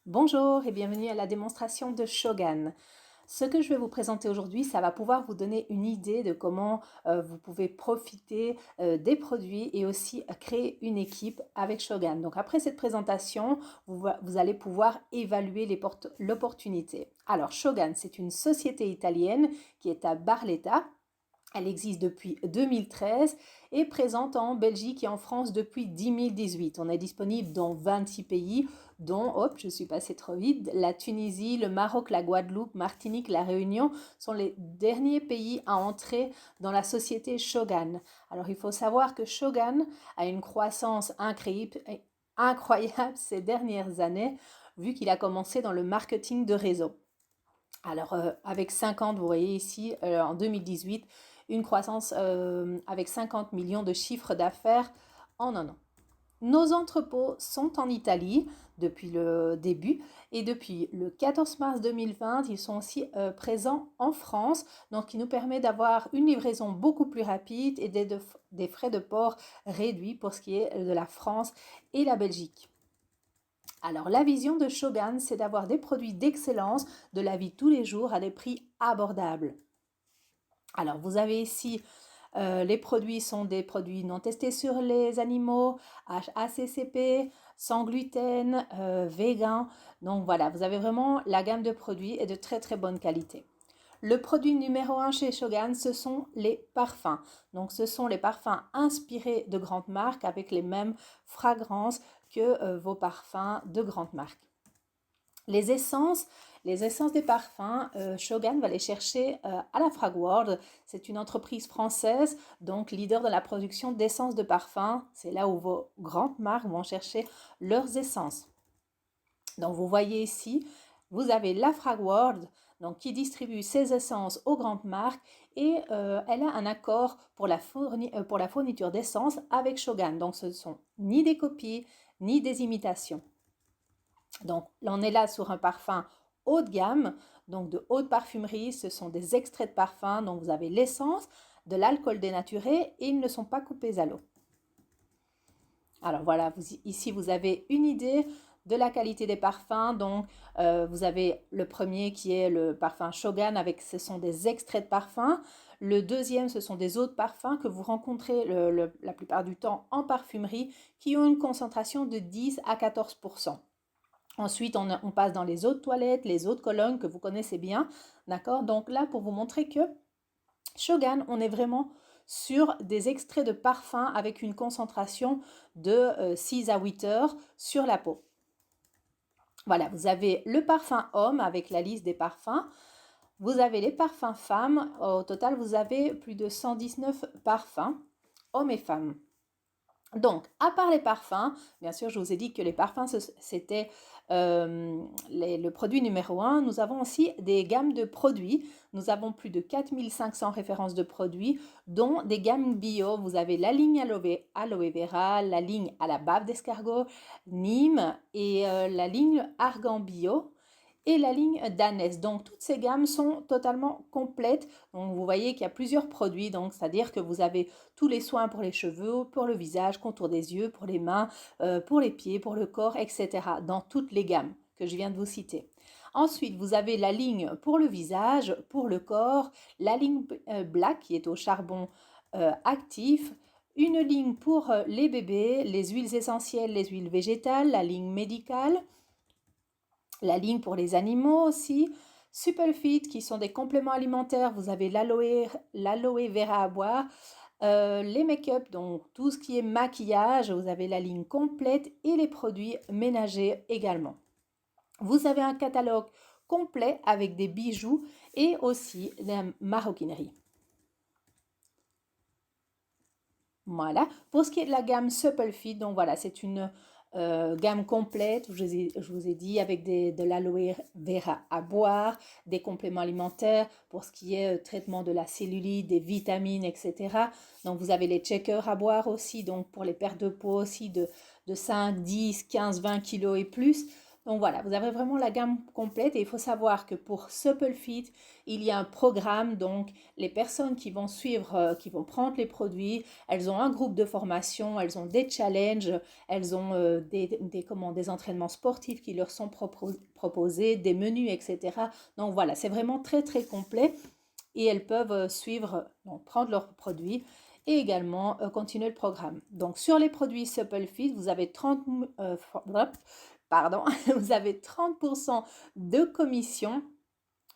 Bonjour et bienvenue à la démonstration de Shogan. Ce que je vais vous présenter aujourd'hui, ça va pouvoir vous donner une idée de comment vous pouvez profiter des produits et aussi créer une équipe avec Shogan. Donc après cette présentation, vous allez pouvoir évaluer l'opportunité. Alors Shogan, c'est une société italienne qui est à Barletta. Elle existe depuis 2013 et présente en Belgique et en France depuis 2018. On est disponible dans 26 pays, dont, hop, je suis passée trop vite, la Tunisie, le Maroc, la Guadeloupe, Martinique, la Réunion sont les derniers pays à entrer dans la société Shogan. Alors il faut savoir que Shogan a une croissance incroyable ces dernières années, vu qu'il a commencé dans le marketing de réseau. Alors, avec 50, vous voyez ici, en 2018, une croissance avec 50 millions de chiffres d'affaires en un an. Nos entrepôts sont en Italie depuis le début et depuis le 14 mars 2020, ils sont aussi présents en France, donc qui nous permet d'avoir une livraison beaucoup plus rapide et des frais de port réduits pour ce qui est de la France et la Belgique. Alors la vision de Shogun, c'est d'avoir des produits d'excellence de la vie de tous les jours à des prix abordables. Alors vous avez ici les produits sont des produits non testés sur les animaux, HACCP, sans gluten, vegan. Donc voilà, vous avez vraiment la gamme de produits et de très très bonne qualité. Le produit numéro un chez Shogun, ce sont les parfums. Donc, ce sont les parfums inspirés de grandes marques avec les mêmes fragrances que vos parfums de grandes marques. Les essences, les essences des parfums, Shogun va les chercher à la Frag World. C'est une entreprise française, donc leader dans la production d'essences de parfums. C'est là où vos grandes marques vont chercher leurs essences. Donc vous voyez ici, vous avez la Frag World, donc qui distribue ses essences aux grandes marques et elle a un accord pour la fourniture d'essences avec Shogun. Donc ce ne sont ni des copies ni des imitations. Donc on est là sur un parfum haut de gamme, donc de haute parfumerie. Ce sont des extraits de parfum, donc vous avez l'essence, de l'alcool dénaturé et ils ne sont pas coupés à l'eau. Alors voilà, ici vous avez une idée de la qualité des parfums. Donc vous avez le premier qui est le parfum Shogun avec ce sont des extraits de parfum. Le deuxième, ce sont des eaux de parfum que vous rencontrez la plupart du temps en parfumerie qui ont une concentration de 10 à 14%. Ensuite, on passe dans les eaux de toilette, les eaux de Cologne que vous connaissez bien. D'accord? Donc là, pour vous montrer que Shogun, on est vraiment sur des extraits de parfum avec une concentration de 6 à 8 heures sur la peau. Voilà, vous avez le parfum homme avec la liste des parfums. Vous avez les parfums femmes. Au total, vous avez plus de 119 parfums, hommes et femmes. Donc, à part les parfums, bien sûr, je vous ai dit que les parfums, c'était le produit numéro un. Nous avons aussi des gammes de produits. Nous avons plus de 4500 références de produits, dont des gammes bio. Vous avez la ligne aloe vera, la ligne à la bave d'escargot, Nîmes et la ligne argan bio et la ligne Danès. Donc toutes ces gammes sont totalement complètes. Donc vous voyez qu'il y a plusieurs produits, donc c'est-à-dire que vous avez tous les soins pour les cheveux, pour le visage, contour des yeux, pour les mains, pour les pieds, pour le corps, etc. dans toutes les gammes que je viens de vous citer. Ensuite, vous avez la ligne pour le visage, pour le corps, la ligne Black qui est au charbon actif, une ligne pour les bébés, les huiles essentielles, les huiles végétales, la ligne médicale, la ligne pour les animaux aussi, Superfit qui sont des compléments alimentaires, vous avez l'aloe vera à boire, les make-up, donc tout ce qui est maquillage, vous avez la ligne complète et les produits ménagers également. Vous avez un catalogue complet avec des bijoux et aussi la maroquinerie. Voilà. Pour ce qui est de la gamme Supple donc voilà, c'est une gamme complète, je vous ai dit, avec de l'aloe vera à boire, des compléments alimentaires pour ce qui est traitement de la cellulite, des vitamines, etc. Donc vous avez les checkers à boire aussi, donc pour les pertes de peau aussi de 5, 10, 15, 20 kilos et plus. Donc voilà, vous avez vraiment la gamme complète et il faut savoir que pour Supple Fit, il y a un programme. Donc les personnes qui vont suivre, qui vont prendre les produits, elles ont un groupe de formation, elles ont des challenges, elles ont des entraînements sportifs qui leur sont proposés, des menus, etc. Donc voilà, c'est vraiment très très complet et elles peuvent suivre, donc prendre leurs produits et également continuer le programme. Donc sur les produits Supple Fit, vous avez 30, pardon, vous avez 30% de commission,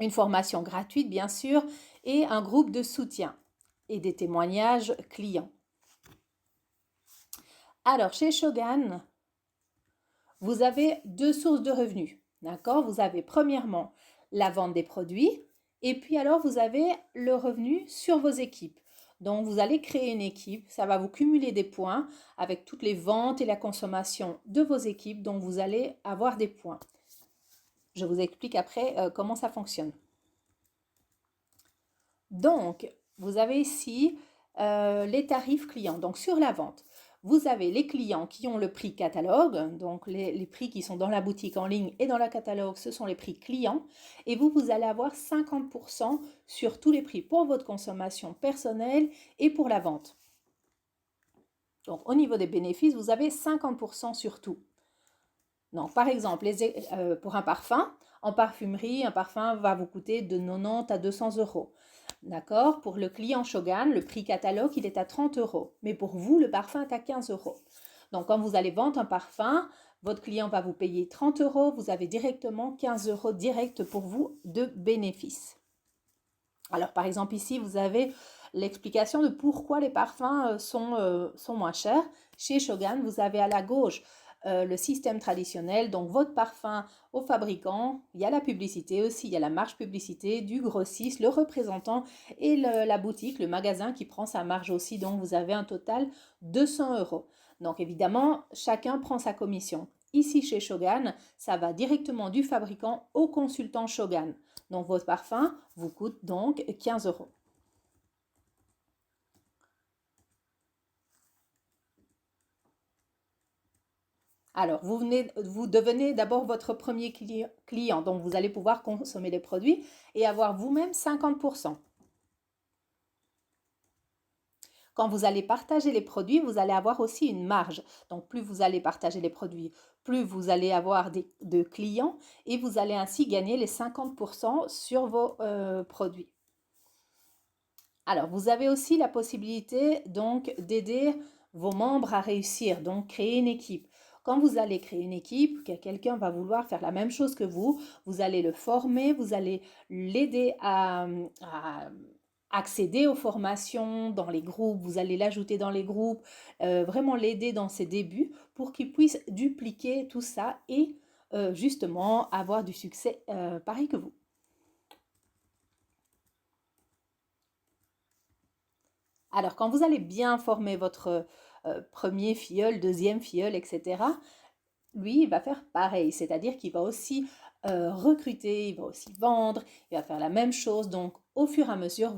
une formation gratuite bien sûr, et un groupe de soutien et des témoignages clients. Alors chez Shogun, vous avez deux sources de revenus. D'accord? Vous avez premièrement la vente des produits et puis alors vous avez le revenu sur vos équipes. Donc vous allez créer une équipe, ça va vous cumuler des points avec toutes les ventes et la consommation de vos équipes, donc vous allez avoir des points. Je vous explique après comment ça fonctionne. Donc, vous avez ici les tarifs clients. Donc, sur la vente, vous avez les clients qui ont le prix catalogue. Donc, les prix qui sont dans la boutique en ligne et dans la catalogue, ce sont les prix clients. Et vous allez avoir 50% sur tous les prix pour votre consommation personnelle et pour la vente. Donc, au niveau des bénéfices, vous avez 50% sur tout. Donc, par exemple, pour un parfum, en parfumerie, un parfum va vous coûter de 90 à 200 euros. D'accord? Pour le client Shogun, le prix catalogue, il est à 30 euros. Mais pour vous, le parfum est à 15 euros. Donc, quand vous allez vendre un parfum, votre client va vous payer 30 euros. Vous avez directement 15 euros direct pour vous de bénéfice. Alors, par exemple, ici, vous avez l'explication de pourquoi les parfums sont moins chers. Chez Shogun, vous avez à la gauche le système traditionnel, donc votre parfum au fabricant, il y a la publicité aussi, il y a la marge publicité du grossiste, le représentant et la boutique, le magasin qui prend sa marge aussi, donc vous avez un total de 200 euros. Donc évidemment, chacun prend sa commission. Ici chez Shogun, ça va directement du fabricant au consultant Shogun. Donc votre parfum vous coûte donc 15 euros. Alors, vous devenez d'abord votre premier client, donc vous allez pouvoir consommer les produits et avoir vous-même 50%. Quand vous allez partager les produits, vous allez avoir aussi une marge. Donc, plus vous allez partager les produits, plus vous allez avoir de clients et vous allez ainsi gagner les 50% sur vos produits. Alors, vous avez aussi la possibilité donc d'aider vos membres à réussir, donc créer une équipe. Quand vous allez créer une équipe, que quelqu'un va vouloir faire la même chose que vous allez le former, vous allez l'aider à accéder aux formations dans les groupes, vous allez l'ajouter dans les groupes, vraiment l'aider dans ses débuts pour qu'il puisse dupliquer tout ça et justement avoir du succès pareil que vous. Alors, quand vous allez bien former votre premier filleul, deuxième filleul, etc., lui, il va faire pareil, c'est-à-dire qu'il va aussi recruter, il va aussi vendre, il va faire la même chose. Donc, au fur et à mesure,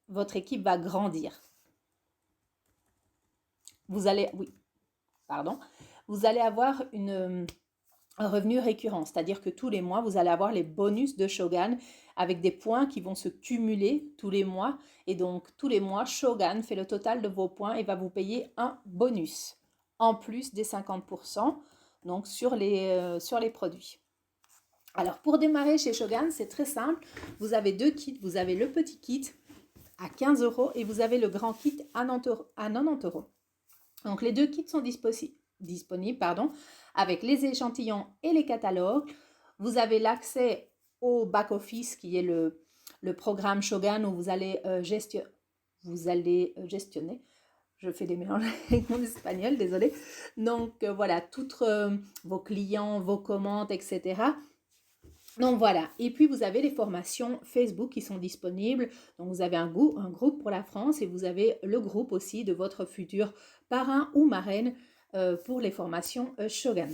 votre équipe va grandir. Oui, pardon, vous allez avoir un revenu récurrent, c'est-à-dire que tous les mois, vous allez avoir les bonus de Shogun avec des points qui vont se cumuler tous les mois. Et donc, tous les mois, Shogun fait le total de vos points et va vous payer un bonus en plus des 50% donc sur les produits. Alors, pour démarrer chez Shogun, c'est très simple. Vous avez deux kits. Vous avez le petit kit à 15 euros et vous avez le grand kit à 90 euros. Donc, les deux kits sont disponibles avec les échantillons et les catalogues. Vous avez l'accès au back-office qui est le programme Shogun où vous allez gestionner. Je fais des mélanges avec mon espagnol, désolé. Donc voilà, tous vos clients, vos commandes, etc. Donc voilà, et puis vous avez les formations Facebook qui sont disponibles. Donc vous avez un groupe pour la France et vous avez le groupe aussi de votre futur parrain ou marraine pour les formations Shogun.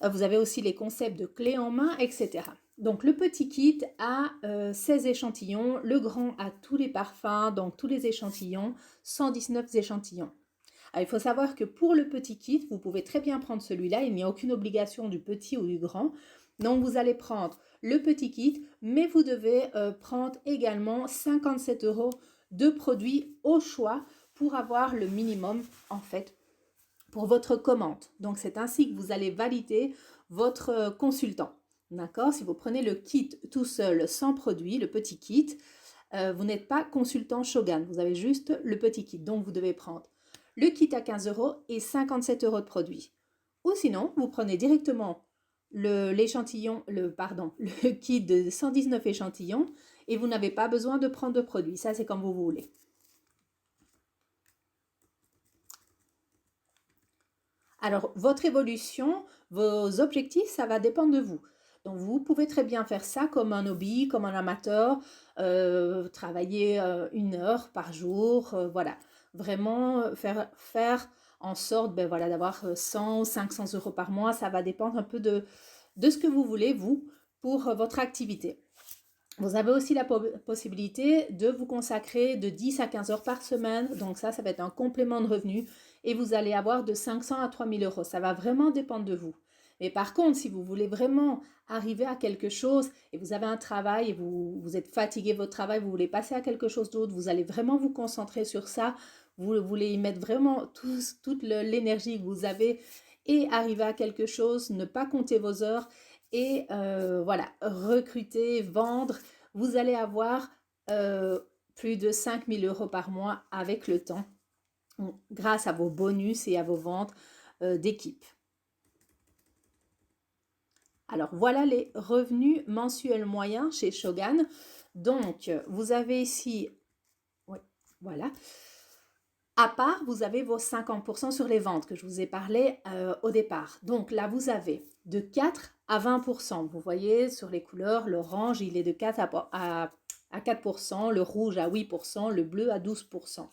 Vous avez aussi les concepts de clés en main, etc. Donc le petit kit a 16 échantillons, le grand a tous les parfums, donc tous les échantillons, 119 échantillons. Alors, il faut savoir que pour le petit kit, vous pouvez très bien prendre celui-là. Il n'y a aucune obligation du petit ou du grand. Donc, vous allez prendre le petit kit, mais vous devez prendre également 57 € de produits au choix pour avoir le minimum en fait pour votre commande. Donc, c'est ainsi que vous allez valider votre consultant. D'accord? Si vous prenez le kit tout seul, sans produit, le petit kit, vous n'êtes pas consultant Shogun. Vous avez juste le petit kit. Donc, vous devez prendre le kit à 15 € et 57 € de produits. Ou sinon, vous prenez directement l'échantillon, le kit de 119 échantillons et vous n'avez pas besoin de prendre de produits. Ça, c'est comme vous voulez. Alors, votre évolution, vos objectifs, ça va dépendre de vous. Donc, vous pouvez très bien faire ça comme un hobby, comme un amateur, travailler 1 heure par jour, voilà. Vraiment faire en sorte voilà, d'avoir 100 ou 500 € par mois. Ça va dépendre un peu de ce que vous voulez, vous, pour votre activité. Vous avez aussi la possibilité de vous consacrer de 10 à 15 heures par semaine. Donc ça va être un complément de revenu et vous allez avoir de 500 à 3000 €. Ça va vraiment dépendre de vous. Mais par contre, si vous voulez vraiment arriver à quelque chose et vous avez un travail et vous êtes fatigué de votre travail, vous voulez passer à quelque chose d'autre, vous allez vraiment vous concentrer sur ça, vous voulez y mettre vraiment toute l'énergie que vous avez et arriver à quelque chose, ne pas compter vos heures et voilà, recruter, vendre, vous allez avoir plus de 5000 € par mois avec le temps, grâce à vos bonus et à vos ventes d'équipe. Alors voilà les revenus mensuels moyens chez Shogun. Donc vous avez ici, oui, voilà. À part, vous avez vos 50% sur les ventes que je vous ai parlé au départ. Donc là, vous avez de 4 à 20%. Vous voyez sur les couleurs, l'orange, il est de 4 à 4%, le rouge à 8%, le bleu à 12%.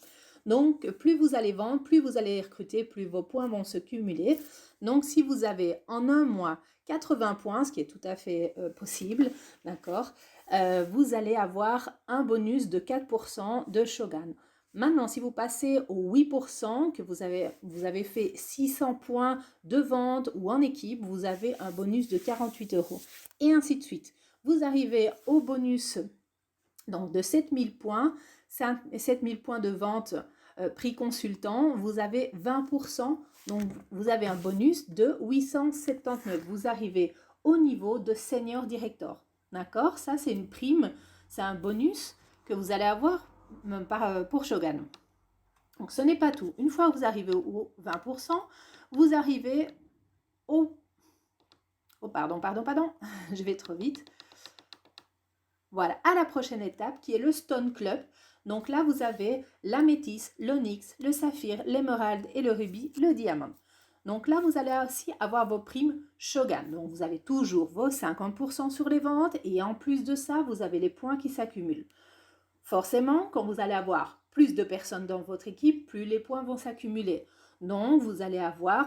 Donc, plus vous allez vendre, plus vous allez recruter, plus vos points vont se cumuler. Donc, si vous avez en un mois 80 points, ce qui est tout à fait possible, d'accord, vous allez avoir un bonus de 4% de Shogun. Maintenant, si vous passez au 8%, que vous avez fait 600 points de vente ou en équipe, vous avez un bonus de 48 €. Et ainsi de suite. Vous arrivez au bonus donc, de 7000 points, 7000 points de vente prix consultant, vous avez 20%. Donc, vous avez un bonus de 879. Vous arrivez au niveau de senior director. D'accord? Ça, c'est une prime, c'est un bonus que vous allez avoir pour Shogun. Donc, ce n'est pas tout. Une fois que vous arrivez au 20%, vous arrivez au... Oh, pardon, je vais trop vite. Voilà, à la prochaine étape qui est le Stone Club. Donc là, vous avez l'améthyste, l'onyx, le saphir, l'émeraude et le rubis, le diamant. Donc là, vous allez aussi avoir vos primes Shogun. Donc vous avez toujours vos 50% sur les ventes et en plus de ça, vous avez les points qui s'accumulent. Forcément, quand vous allez avoir plus de personnes dans votre équipe, plus les points vont s'accumuler. Donc vous allez avoir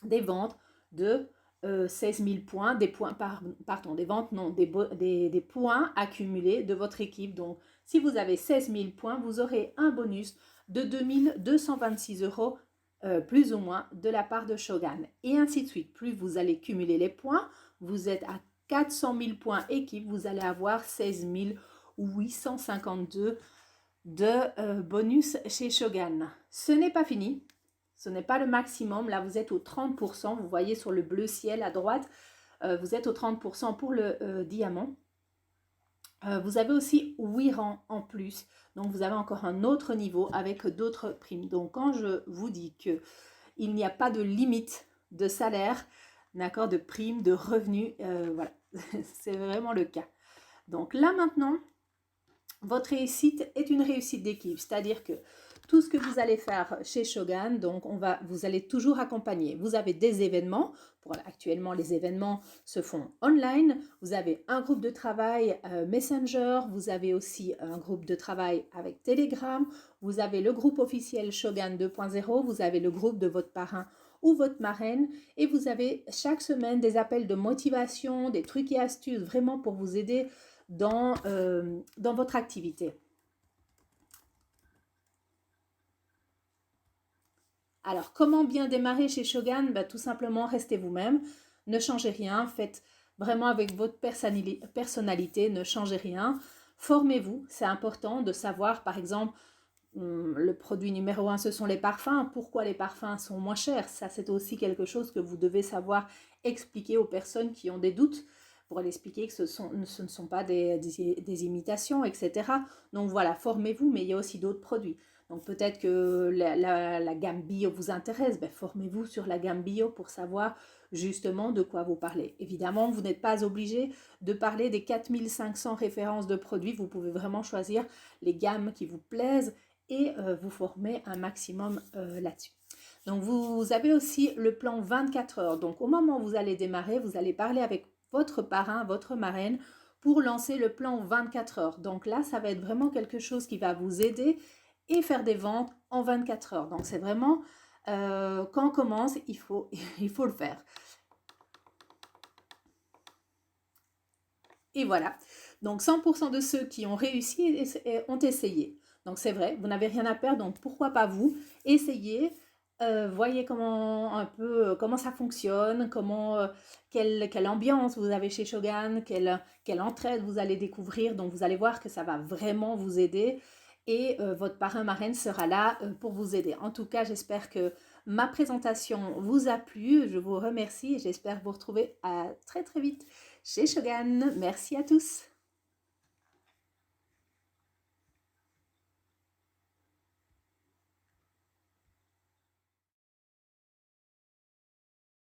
des ventes de 16 000 points, des ventes, non, des points accumulés de votre équipe. Donc, si vous avez 16 000 points, vous aurez un bonus de 2226 € plus ou moins de la part de Shogun. Et ainsi de suite. Plus vous allez cumuler les points, vous êtes à 400 000 points équipe, vous allez avoir 16 852 de bonus chez Shogun. Ce n'est pas fini. Ce n'est pas le maximum. Là, vous êtes au 30%. Vous voyez sur le bleu ciel à droite, vous êtes au 30% pour le diamant. Vous avez aussi 8 rangs en plus. Donc, vous avez encore un autre niveau avec d'autres primes. Donc, quand je vous dis qu'il n'y a pas de limite de salaire, d'accord, de primes, de revenus, voilà, c'est vraiment le cas. Donc là, maintenant, votre réussite est une réussite d'équipe. C'est-à-dire que tout ce que vous allez faire chez Shogun, donc vous allez toujours accompagner. Vous avez des événements. Actuellement, les événements se font online. Vous avez un groupe de travail Messenger. Vous avez aussi un groupe de travail avec Telegram. Vous avez le groupe officiel Shogun 2.0. Vous avez le groupe de votre parrain ou votre marraine. Et vous avez chaque semaine des appels de motivation, des trucs et astuces vraiment pour vous aider dans votre activité. Alors, comment bien démarrer chez Shogun? Bah, tout simplement, restez vous-même, ne changez rien, faites vraiment avec votre personnalité, ne changez rien. Formez-vous, c'est important de savoir, par exemple, le produit numéro un, ce sont les parfums. Pourquoi les parfums sont moins chers? Ça, c'est aussi quelque chose que vous devez savoir expliquer aux personnes qui ont des doutes pour leur expliquer que ce ne sont pas des imitations, etc. Donc voilà, formez-vous, mais il y a aussi d'autres produits. Donc peut-être que la gamme bio vous intéresse, ben, formez-vous sur la gamme bio pour savoir justement de quoi vous parlez. Évidemment, vous n'êtes pas obligé de parler des 4500 références de produits. Vous pouvez vraiment choisir les gammes qui vous plaisent et vous former un maximum là-dessus. Donc vous avez aussi le plan 24 heures. Donc au moment où vous allez démarrer, vous allez parler avec votre parrain, votre marraine pour lancer le plan 24 heures. Donc là, ça va être vraiment quelque chose qui va vous aider et faire des ventes en 24 heures. Donc c'est vraiment, quand on commence, il faut le faire. Et voilà. Donc 100% de ceux qui ont réussi ont essayé. Donc c'est vrai, vous n'avez rien à perdre, donc pourquoi pas vous? Essayez, voyez comment un peu comment ça fonctionne, quelle ambiance vous avez chez Shogun, quelle entraide vous allez découvrir. Donc vous allez voir que ça va vraiment vous aider et votre parrain marraine sera là pour vous aider. En tout cas, j'espère que ma présentation vous a plu. Je vous remercie et j'espère vous retrouver à très très vite chez Shogun. Merci à tous.